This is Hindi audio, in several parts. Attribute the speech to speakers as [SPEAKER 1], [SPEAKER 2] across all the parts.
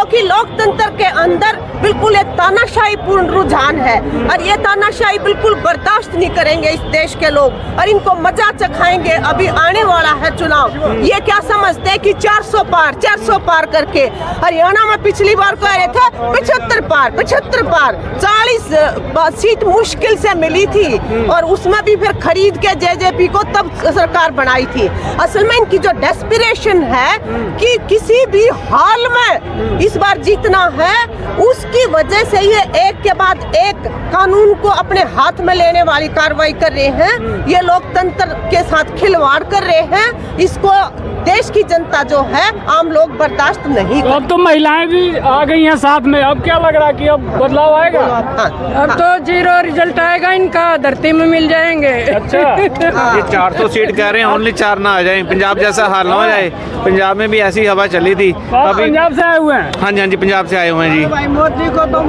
[SPEAKER 1] क्योंकि लोकतंत्र के अंदर बिल्कुल एक तानाशाही पूर्ण रुझान है और ये तानाशाही बिल्कुल बर्दाश्त नहीं करेंगे इस देश के लोग और इनको मजा चखाएंगे। अभी आने वाला है चुनाव, ये क्या समझते हैं कि 400 पार करके हरियाणा में पिछली बार कह रहे थे 75 पार 40 सीट मुश्किल से मिली थी और उसमें भी फिर खरीद के जेजेपी को तब सरकार बनाई थी। असल में इनकी जो डेस्पिरेशन है कि किसी भी हाल में इस बार जीतना है, उसकी वजह से ये एक के बाद एक कानून को अपने हाथ में लेने वाली कार्रवाई कर रहे हैं। ये लोकतंत्र के साथ खिलवाड़ कर रहे हैं। इसको देश की जनता जो है, आम लोग बर्दाश्त नहीं कर।
[SPEAKER 2] अब तो महिलाएं भी आ गई हैं साथ में, अब क्या लग रहा है कि अब बदलाव आएगा?
[SPEAKER 3] अब तो 0 रिजल्ट आएगा इनका, धरती में मिल जाएंगे।
[SPEAKER 2] अच्छा
[SPEAKER 4] ये 400 सीट कह रहे हैं, ओनली 4 ना आ जाए, पंजाब जैसा हाल ना हो जाए। पंजाब में भी ऐसी हवा चली थी।
[SPEAKER 2] अभी पंजाब से आए हुए हैं?
[SPEAKER 4] हाँ जी पंजाब से आए हुए हैं जी।
[SPEAKER 3] मोदी को तो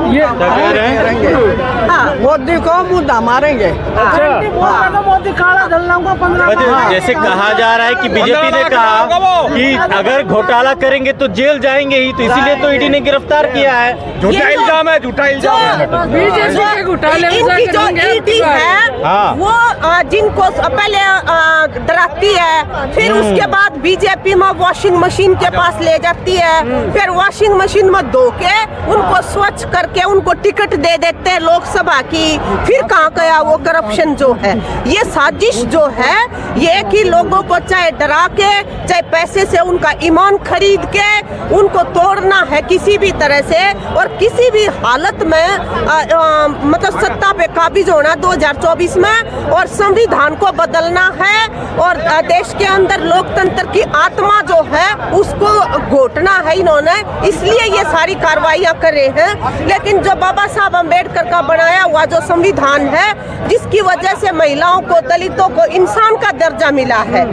[SPEAKER 3] मोदी को मुद्दा मारेंगे।
[SPEAKER 2] अच्छा
[SPEAKER 3] मोदी काला धल्लाऊंगा 15।
[SPEAKER 5] जैसे कहा जा रहा है कि बीजेपी ने कहा कि अगर घोटाला करेंगे तो जेल जाएंगे ही, तो इसीलिए तो ईडी ने गिरफ्तार किया है।
[SPEAKER 4] झूठा इल्जाम है, झूठा इल्जाम है।
[SPEAKER 3] बीजेपी के घोटाले
[SPEAKER 1] इनकी जो ईडी है वो जिनको पहले डराती है, फिर उसके बाद बीजेपी में वॉशिंग मशीन के पास ले जाती है, फिर वॉशिंग मशीन में धो के उनको स्वच्छ करके उनको टिकट दे देते हैं लोकसभा की। फिर कहाँ गया वो करप्शन जो है? ये साजिश जो है, ये कि लोगों को चाहे डरा के चाहे पैसे से उनका ईमान खरीद के उनको तोड़ना है किसी भी तरह से, और किसी भी हालत में मतलब सत्ता पे काबिज होना 2024 में, और संविधान को बदलना है और देश के अंदर लोकतंत्र की आत्मा जो है उसको घोटना है इन्होंने। इसलिए ये सारी कार्रवाइयां कर रहे हैं। लेकिन जो बाबा साहब अम्बेडकर का बनाया हुआ जो संविधान है, जिसकी वजह से महिलाओं को, दलितों को इंसान का दर्जा मिला है,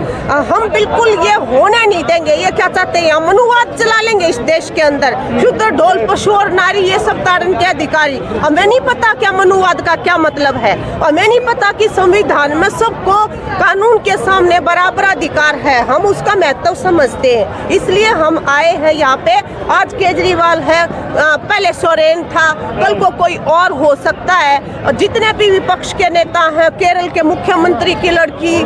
[SPEAKER 1] हम बिल्कुल ये होने नहीं देंगे। ये क्या चाहते हैं? मनुवाद चला लेंगे इस देश के अंदर, शुद्ध ढोल पशु और नारी ये सब तारण के अधिकारी। हमें नहीं पता क्या मनुवाद का क्या मतलब है, हमें नहीं पता कि संविधान में सबको कानून के सामने बराबर अधिकार है। हम उसका महत्व समझते हैं, इसलिए हम आए हैं यहाँ पे। आज केजरीवाल है, पहले सोरेन था, कल को कोई और हो सकता है। और जितने भी विपक्ष के नेता हैं, केरल के मुख्यमंत्री की लड़की,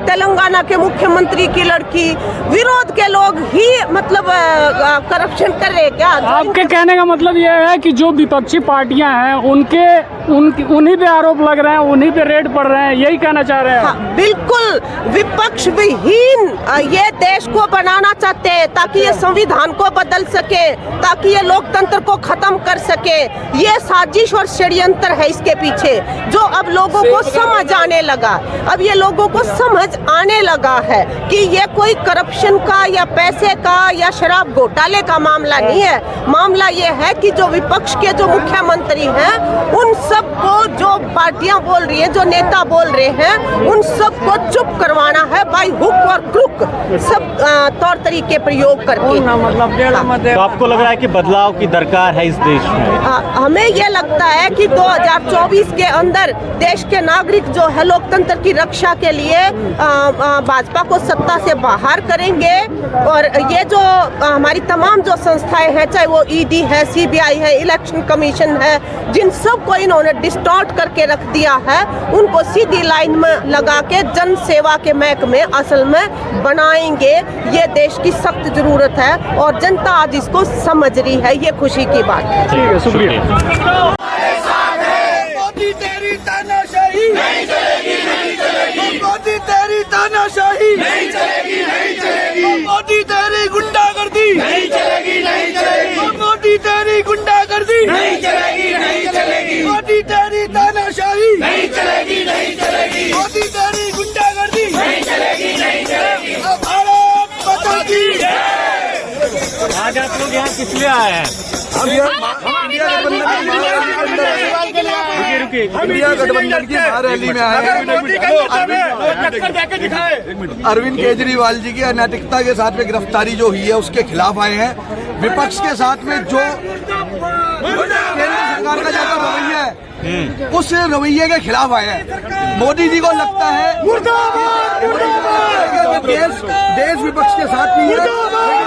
[SPEAKER 1] तेलंगाना के मुख्यमंत्री की लड़की, विरोध के लोग ही मतलब करप्शन कर रहे हैं क्या?
[SPEAKER 2] आपके कहने का मतलब ये है कि जो विपक्षी पार्टियां हैं उन्हीं पे आरोप लग रहे हैं, उन्हीं पे रेड पड़ रहे हैं, यही कहना चाह रहे हैं?
[SPEAKER 1] हाँ, बिल्कुल विपक्ष विहीन ये देश को बनाना चाहते हैं ताकि ये संविधान को बदल सके, ताकि ये लोकतंत्र को खत्म कर सके। ये साजिश और षड्यंत्र है इसके पीछे, जो अब लोगों को समझ आने लगा। अब ये लोगों को समझ आने लगा है कि ये कोई करप्शन का या पैसे का या शराब घोटाले का मामला नहीं है। मामला ये है कि जो विपक्ष के जो मुख्यमंत्री हैं, उन सबको जो पार्टियां बोल रही हैं, जो नेता बोल रहे हैं, उन सबको चुप करवाना है बाई हुक और क्रुक, सब तौर तरीके प्रयोग करके।
[SPEAKER 5] तो आपको लग रहा है कि बदलाव की दरकार है इस देश में?
[SPEAKER 1] हमें ये लगता है कि 2024 के अंदर देश के नागरिक जो है लोकतंत्र की रक्षा के लिए भाजपा को सत्ता से बाहर करेंगे। और ये जो हमारी तमाम जो संस्थाएं हैं, चाहे वो ईडी है, सीबीआई है, इलेक्शन कमीशन है, जिन सब को इन्होंने डिस्टॉर्ट करके रख दिया है, उनको सीधी लाइन में लगा के जन सेवा के महकमे असल में बनाएंगे। ये देश की सख्त जरूरत है और जनता आज इसको समझ रही है। ये खुशी की बात है।
[SPEAKER 2] ठीक है, शुक्रिया।
[SPEAKER 6] मोदी तेरी तानाशाही नहीं चलेगी, नहीं चलेगी। मोदी तेरी तानाशाही नहीं चलेगी, नहीं चलेगी। मोदी तेरी गुंडागर्दी नहीं चलेगी, नहीं चलेगी। मोदी तेरी गुंडागर्दी नहीं चलेगी, नहीं चलेगी। मोदी तेरी तानाशाही नहीं चलेगी, नहीं चलेगी। मोदी तेरी गुंडागर्दी नहीं चलेगी, नहीं चलेगी। भारत माता की जय।
[SPEAKER 5] आज आप लोग यहाँ किस लिए आए हैं?
[SPEAKER 6] इंडिया गठबंधन की महारैली में आए हैं। अरविंद केजरीवाल जी की अनैतिकता के साथ में गिरफ्तारी जो हुई है उसके खिलाफ आए हैं। विपक्ष के साथ में जो केंद्र सरकार का जैसा रवैया है उस रवैये के खिलाफ आए हैं। मोदी जी को लगता है देश विपक्ष के साथ नहीं है,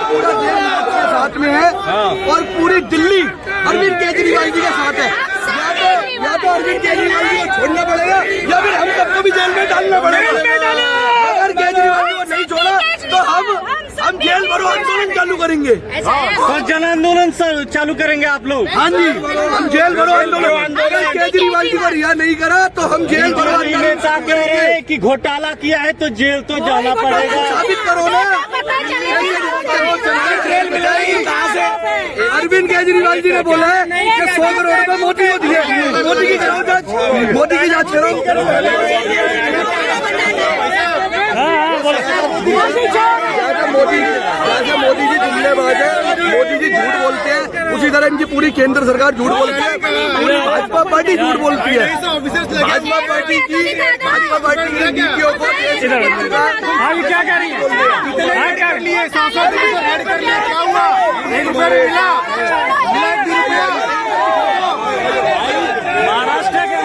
[SPEAKER 6] पूरा देश विपक्ष के साथ में है और पूरी दिल्ली अरविंद केजरीवाल जी के साथ है। या तो अरविंद केजरीवाल जी को छोड़ना पड़ेगा या फिर हम सबको भी जेल में डालना पड़ेगा। अगर केजरीवाल जी को नहीं छोड़ा तो हम जेल भरो आंदोलन चालू करेंगे।
[SPEAKER 5] तो जन आंदोलन चालू करेंगे आप लोग?
[SPEAKER 6] हाँ जी, हम जेल भरो आंदोलन। अगर केजरीवाल जी को रिहा नहीं करा तो हम जेल भरो आंदोलन
[SPEAKER 5] कह रहे हैं कि घोटाला किया है तो जेल तो जाना पड़ेगा।
[SPEAKER 6] साबित करो ना, जेल मिलेगी। अरविंद केजरीवाल जी ने बोला है कि 100 करोड़ रुपए मोदी को दिए। मोदी की जांच, मोदी की जांच करो। मोदी जी जुमलेबाज है, मोदी जी झूठ बोलते हैं, उसी तरह इनकी पूरी केंद्र सरकार झूठ बोलती है, पूरी भाजपा पार्टी झूठ बोलती है। भाजपा पार्टी की नीतियों को
[SPEAKER 2] आगे क्या कह रही है? महाराष्ट्र के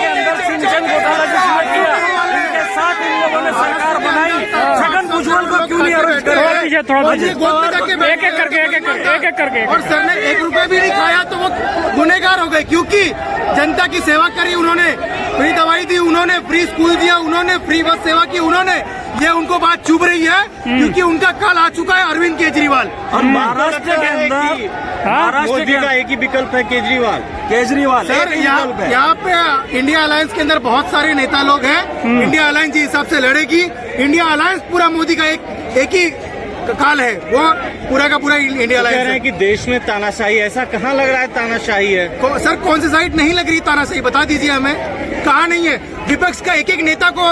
[SPEAKER 2] अंदर सिंचन घोटाला जिसने किया, उनके साथ इन लोगों ने सरकार बनाई, छगन भुजबल को क्यों नहीं अरेस्ट किया? थोड़ा एक एक करके
[SPEAKER 7] और सर ने 1 रुपए भी नहीं खाया तो वो गुनहगार हो गए, क्योंकि जनता की सेवा करी उन्होंने, फ्री दवाई दी उन्होंने, फ्री स्कूल दिया उन्होंने, फ्री बस सेवा की उन्होंने। ये उनको बात चुभ रही है क्योंकि उनका कल आ चुका है अरविंद केजरीवाल।
[SPEAKER 5] और महाराष्ट्र के अंदर मोदी का एक ही विकल्प है, केजरीवाल।
[SPEAKER 7] सर यहाँ पे इंडिया अलायंस के अंदर बहुत सारे नेता लोग हैं। इंडिया अलायंस जिस हिसाब से लड़ेगी, इंडिया अलायंस पूरा मोदी का एक ही काल है, वो पूरा का पूरा इंडिया अलायंस
[SPEAKER 5] कह रहे हैं कि देश में तानाशाही, ऐसा कहाँ लग रहा है तानाशाही है?
[SPEAKER 7] सर कौन सी साइड नहीं लग रही तानाशाही, बता दीजिए हमें, कहाँ नहीं है? विपक्ष का एक नेता को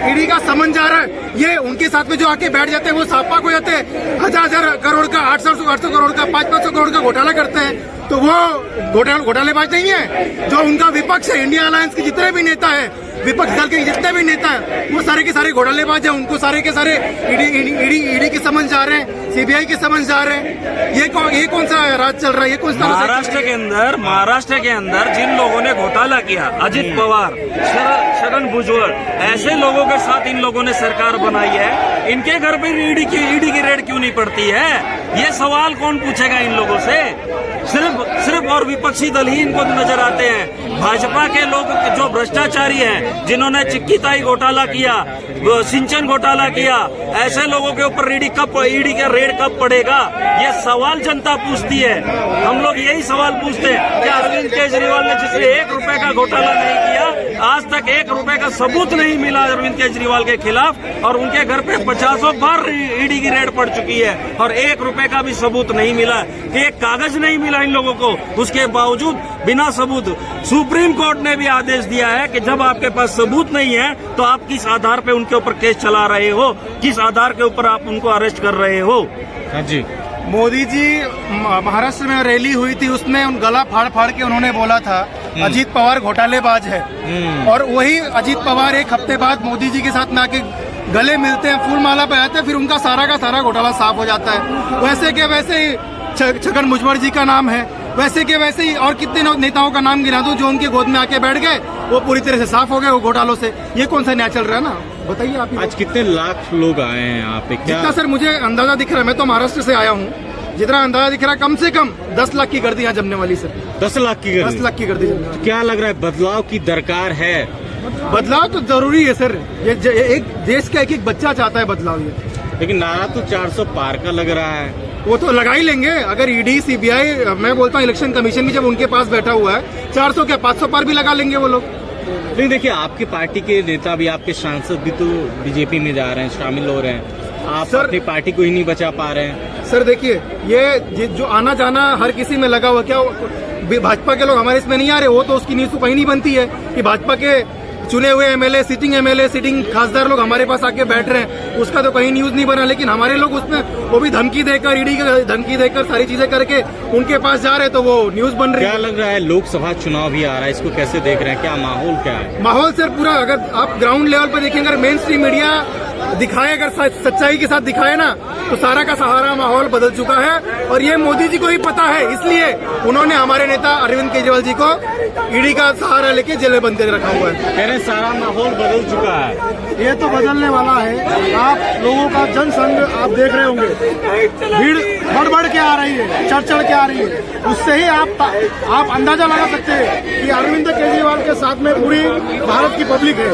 [SPEAKER 7] ईडी का समन जा रहा है, ये उनके साथ में जो आके बैठ जाते हैं वो सापाक हो जाते हैं, 1000 करोड़ का, 800 करोड़ का, 500 करोड़ का घोटाला करते हैं, तो वो घोटालेबाज नहीं है। जो उनका विपक्ष है, इंडिया अलायंस के जितने भी नेता है, विपक्ष दल के जितने भी नेता हैं, वो सारे के सारे घोटालेबाज हैं। उनको सारे के सारे ईडी के समन जा रहे हैं, सीबीआई के समन जा रहे हैं। ये कौन सा राज चल रहा है? ये कौन सा
[SPEAKER 8] महाराष्ट्र के अंदर जिन लोगों ने घोटाला किया, अजित पवार, छगन भुजबल, ऐसे लोगों के साथ इन लोगों ने सरकार बनाई है। इनके घर पे ईडी की रेड क्यों नहीं पड़ती है? ये सवाल कौन पूछेगा इन लोगों से? सिर्फ और विपक्षी दल ही इनको नजर आते हैं। भाजपा के लोग जो भ्रष्टाचारी हैं, जिन्होंने चिक्कीताई घोटाला किया, सिंचन घोटाला किया, ऐसे लोगों के ऊपर ईडी का रेड कब पड़ेगा? ये सवाल जनता पूछती है। हम लोग यही सवाल पूछते हैं कि अरविंद केजरीवाल ने जिसने 1 रुपए का घोटाला नहीं किया, आज तक 1 रुपए का सबूत नहीं मिला अरविंद केजरीवाल के खिलाफ, और उनके घर पे 50 बार ईडी की रेड पड़ चुकी है और 1 रुपए का भी सबूत नहीं मिला, एक कागज नहीं मिला इन लोगों को। उसके बावजूद बिना सबूत, सुप्रीम कोर्ट ने भी आदेश दिया है कि जब आपके पास सबूत नहीं है तो आप किस आधार पे उनके ऊपर केस चला रहे हो, किस आधार के ऊपर आप उनको अरेस्ट कर रहे हो?
[SPEAKER 5] हाँ जी।
[SPEAKER 7] मोदी जी महाराष्ट्र में रैली हुई थी, उसमें उन गला फाड़ के उन्होंने बोला था अजीत पवार घोटालेबाज है, और वही अजीत पवार 1 हफ्ते बाद मोदी जी के साथ में आके गले मिलते हैं, फूल माला पहनाते हैं, फिर उनका सारा का सारा घोटाला साफ हो जाता है। वैसे के वैसे ही छगन भुजबल जी का नाम है, वैसे के वैसे ही और कितने नेताओं का नाम गिरा दूं जो उनके गोद में आके बैठ गए, वो पूरी तरह से साफ हो गए वो घोटालों से। ये कौन सा न्याय चल रहा है ना, बताइए आप।
[SPEAKER 5] आज कितने लाख लोग आए हैं यहाँ पे? क्या
[SPEAKER 7] जितना सर मुझे अंदाजा दिख रहा है, मैं तो महाराष्ट्र से आया हूँ, जितना अंदाजा दिख रहा है कम से कम 10 लाख की गर्दी यहाँ जमने वाली सर।
[SPEAKER 5] 10 लाख की गर्दी?
[SPEAKER 7] 10 लाख की गर्दी जमने वाली।
[SPEAKER 5] क्या लग रहा है बदलाव की दरकार है?
[SPEAKER 7] बदलाव तो जरूरी है सर, ये एक देश का एक बच्चा चाहता है बदलाव। ये
[SPEAKER 5] लेकिन नारा तो 400 पार का लग रहा है।
[SPEAKER 7] वो तो लगा ही लेंगे, अगर ईडी सीबीआई, मैं बोलता हूँ इलेक्शन कमीशन भी जब उनके पास बैठा हुआ है, 400 क्या 500 पार भी लगा लेंगे वो लोग।
[SPEAKER 5] नहीं देखिए, आपकी पार्टी के नेता भी, आपके सांसद भी तो बीजेपी में जा रहे हैं, शामिल हो रहे हैं, आप सर अपनी पार्टी को ही नहीं बचा पा रहे हैं।
[SPEAKER 7] सर देखिए, ये जो आना जाना हर किसी में लगा हुआ, क्या भाजपा के लोग हमारे इसमें नहीं आ रहे? वो तो उसकी न्यूज तो कहीं नहीं बनती है कि भाजपा के चुने हुए एमएलए, सिटिंग खासदार लोग हमारे पास आके बैठ रहे हैं, उसका तो कहीं न्यूज नहीं बना। लेकिन हमारे लोग उसमें वो भी धमकी देकर, ईडी की धमकी देकर, सारी चीजें करके उनके पास जा रहे, तो वो न्यूज बन रही है।
[SPEAKER 5] क्या लग रहा है, लोकसभा चुनाव भी आ रहा है, इसको कैसे देख रहे हैं? क्या माहौल क्या है?
[SPEAKER 7] माहौल सर पूरा, अगर आप ग्राउंड लेवल पर देखेंगे, अगर मेन स्ट्रीम मीडिया दिखाए, अगर सच्चाई के साथ दिखाए ना, तो सारा का सहारा माहौल बदल चुका है। और ये मोदी जी को ही पता है, इसलिए उन्होंने हमारे नेता अरविंद केजरीवाल जी को ईडी का सहारा लेके जेल में बंद करके रखा हुआ है।
[SPEAKER 5] कह रहे सारा माहौल बदल चुका है।
[SPEAKER 7] ये तो बदलने वाला है। आप लोगों का जनसंघ आप देख रहे होंगे, भीड़ बढ़ के आ रही है, चढ़ के आ रही है। उससे ही आप अंदाजा लगा सकते हैं कि अरविंद केजरीवाल के साथ में पूरी भारत की पब्लिक है।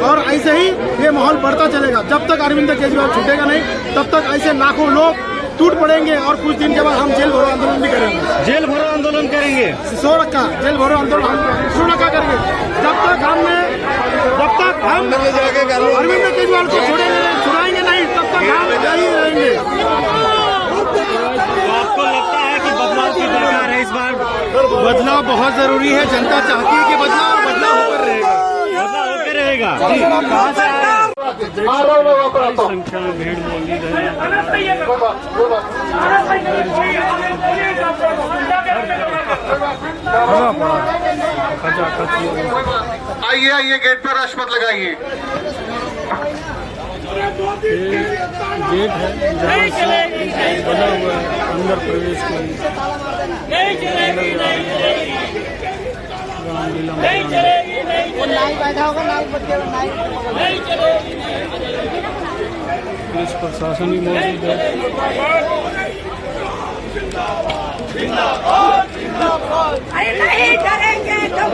[SPEAKER 7] और ऐसे ही ये माहौल बढ़ता चलेगा। जब तक अरविंद केजरीवाल छूटेगा नहीं, तब तक ऐसे लाखों लोग टूट पड़ेंगे। और कुछ दिन के बाद हम जेल भरो आंदोलन भी करेंगे।
[SPEAKER 5] जेल भरो आंदोलन करेंगे,
[SPEAKER 7] 100 का जेल भरो आंदोलन हम 100 का करेंगे। जब तक हम अरविंद केजरीवाल को छुड़ाएंगे नहीं, तब तक हम यही रहेंगे।
[SPEAKER 5] आपको लगता है कि बदलाव की दरकार है इस बार?
[SPEAKER 7] बदलाव बहुत जरूरी है। जनता चाहती है कि बदलाव होकर रहेगा।
[SPEAKER 5] बदलाव होकर रहेगा। कहाँ से
[SPEAKER 2] संख्या में भीड़ मौजूद है।
[SPEAKER 7] आइए गेट पर राष्ट्रपति लगाइए।
[SPEAKER 2] गेट है जहाँ से बना हुआ है अंदर प्रवेश के लिए। पुलिस प्रशासन भी मौजूद है।
[SPEAKER 1] नहीं करेंगे तो